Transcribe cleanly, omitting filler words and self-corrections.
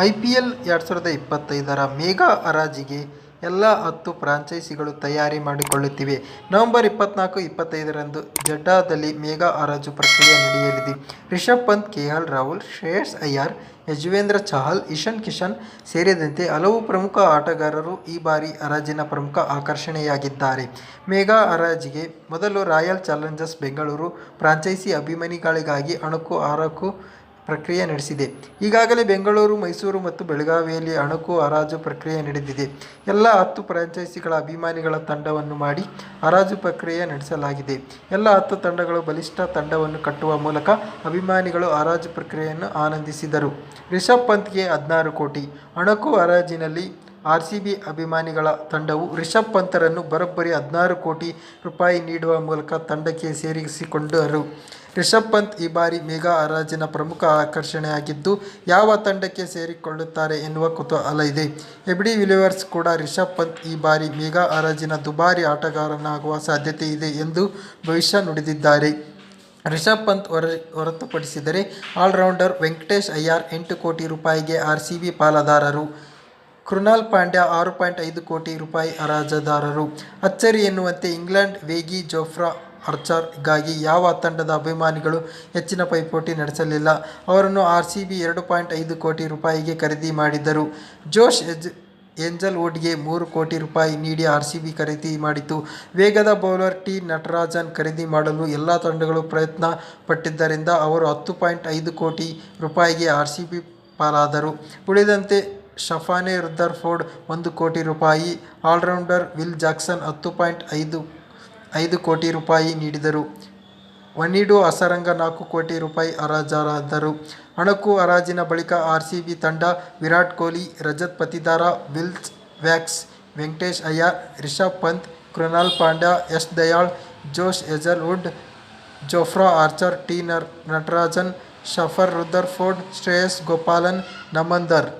IPL 2025ರ mega ಹರಾಜಿಗೆ ಎಲ್ಲ 10 ಫ್ರಾಂಚೈಸಿಗಳು ತಯಾರಿ ಮಾಡಿಕೊಳ್ಳುತ್ತಿವೆ. November 24-25ರಂದು ಜೆಡ್ಡಾದಲ್ಲಿ mega ಹರಾಜು ಪ್ರಕ್ರಿಯೆ ನಡೆಯಲಿದೆ. ರಿಷಭ್ ಪಂತ್, ಕೆಎಲ್ ರಾಹುಲ್, ಶ್ರೇಯಸ್ ಅಯ್ಯರ್, ಯಜುವೇಂದ್ರ ಚಹಲ್, ಇಶಾನ್ ಕಿಶನ್ ಸೇರಿದಂತೆ ಹಲವು ಪ್ರಮುಖ ಆಟಗಾರರು ಈ ಬಾರಿ ಹರಾಜಿನ ಪ್ರಮುಖ ಆಕರ್ಷಣೆಯಾಗಿದ್ದಾರೆ. ಮೆಗಾ ಹರಾಜಿಗೆ ಮೊದಲು ರಾಯಲ್ ಚಾಲೆಂಜರ್ಸ್ ಬೆಂಗಳೂರು ಫ್ರಾಂಚೈಸಿ ಅಭಿಮಾನಿಗಳಿಗಾಗಿ ಅಣಕು ಹರಾಜು ಪ್ರಕ್ರಿಯೆ ನಡೆಸಿದೆ. ಈಗಾಗಲೇ ಬೆಂಗಳೂರು, ಮೈಸೂರು ಮತ್ತು ಬೆಳಗಾವಿಯಲ್ಲಿ ಅಣಕು ಹರಾಜು ಪ್ರಕ್ರಿಯೆ ನಡೆದಿದೆ. ಎಲ್ಲ 10 ಫ್ರಾಂಚೈಸಿಗಳ ಅಭಿಮಾನಿಗಳ ತಂಡವನ್ನು ಮಾಡಿ ಹರಾಜು ಪ್ರಕ್ರಿಯೆ ನಡೆಸಲಾಗಿದೆ. ಎಲ್ಲ 10 ತಂಡಗಳು ಬಲಿಷ್ಠ ತಂಡವನ್ನು ಕಟ್ಟುವ ಮೂಲಕ ಅಭಿಮಾನಿಗಳು ಹರಾಜು ಪ್ರಕ್ರಿಯೆಯನ್ನು ಆನಂದಿಸಿದರು. ರಿಷಭ್ ಪಂತ್ಗೆ 16 ಕೋಟಿ ಅಣಕು ಹರಾಜಿನಲ್ಲಿ ಆರ್ಸಿಬಿ ಅಭಿಮಾನಿಗಳ ತಂಡವು ರಿಷಭ್ ಪಂತರನ್ನು ಬರೋಬ್ಬರಿ 16 ಕೋಟಿ ರೂಪಾಯಿ ನೀಡುವ ಮೂಲಕ ತಂಡಕ್ಕೆ ಸೇರಿಸಿಕೊಂಡರು. ರಿಷಭ್ ಪಂತ್ ಈ ಬಾರಿ ಮೆಗಾ ಹರಾಜಿನ ಪ್ರಮುಖ ಆಕರ್ಷಣೆಯಾಗಿದ್ದು, ಯಾವ ತಂಡಕ್ಕೆ ಸೇರಿಕೊಳ್ಳುತ್ತಾರೆ ಎನ್ನುವ ಕುತೂಹಲ ಇದೆ. ಎಬಿ ವಿಲಿಯರ್ಸ್ ಕೂಡ ರಿಷಭ್ ಪಂತ್ ಈ ಬಾರಿ ಮೆಗಾ ಹರಾಜಿನ ದುಬಾರಿ ಆಟಗಾರನಾಗುವ ಸಾಧ್ಯತೆ ಇದೆ ಎಂದು ಭವಿಷ್ಯ ನುಡಿದಿದ್ದಾರೆ. ರಿಷಭ್ ಪಂತ್ ಹೊರತುಪಡಿಸಿದರೆ ಆಲ್ರೌಂಡರ್ ವೆಂಕಟೇಶ್ ಅಯ್ಯರ್ 8 ಕೋಟಿ ರೂಪಾಯಿಗೆ ಆರ್ಸಿಬಿ ಪಾಲುದಾರರು. ಕೃನಾಲ್ ಪಾಂಡ್ಯ 6.5 ಕೋಟಿ ರೂಪಾಯಿ ಹರಾಜುದಾರರು. ಅಚ್ಚರಿ ಎನ್ನುವಂತೆ ಇಂಗ್ಲೆಂಡ್ ವೇಗಿ ಜೋಫ್ರಾ ಆರ್ಚರ್ ಗಾಗಿ ಯಾವ ತಂಡದ ಅಭಿಮಾನಿಗಳು ಹೆಚ್ಚಿನ ಪೈಪೋಟಿ ನಡೆಸಲಿಲ್ಲ. ಅವರನ್ನು ಆರ್ಸಿಬಿ 2.5 ಕೋಟಿ ರೂಪಾಯಿಗೆ ಖರೀದಿ ಮಾಡಿದರು. ಜೋಶ್ ಹೇಜಲ್ವುಡ್ಗೆ 3 ಕೋಟಿ ರೂಪಾಯಿ ನೀಡಿ ಆರ್ಸಿಬಿ ಖರೀದಿ ಮಾಡಿತು. ವೇಗದ ಬೌಲರ್ ಟಿ ನಟರಾಜನ್ ಖರೀದಿ ಮಾಡಲು ಎಲ್ಲ ತಂಡಗಳು ಪ್ರಯತ್ನ ಪಟ್ಟಿದ್ದರಿಂದ ಅವರು 10.5 ಕೋಟಿ ರೂಪಾಯಿಗೆ ಆರ್ಸಿಬಿ ಪಾಲಾದರು. ಉಳಿದಂತೆ ಸ್ಟಫಾನ್ ರುದರ್ಫೋರ್ಡ್ 1 ಕೋಟಿ ರೂಪಾಯಿ, ಆಲ್ರೌಂಡರ್ ವಿಲ್ ಜಾಕ್ಸನ್ 10.5 ಕೋಟಿ ರೂಪಾಯಿ ನೀಡಿದರು. ವನೀಡು ಹಸರಂಗ 4 ಕೋಟಿ ರೂಪಾಯಿ ಹರಾಜಾದರು. ಅಣಕು ಹರಾಜಿನ ಬಳಿಕ ಆರ್ಸಿಬಿ ತಂಡ Virat Kohli, Rajat Patidar, Will Jacks, Venkatesh Iyer, Rishabh Pant, Krunal Pandya, Yash Dayal, Josh Hazlewood, Jofra Archer, T Natarajan, Sherfane Rutherford, Shreyas Gopalan, Naman there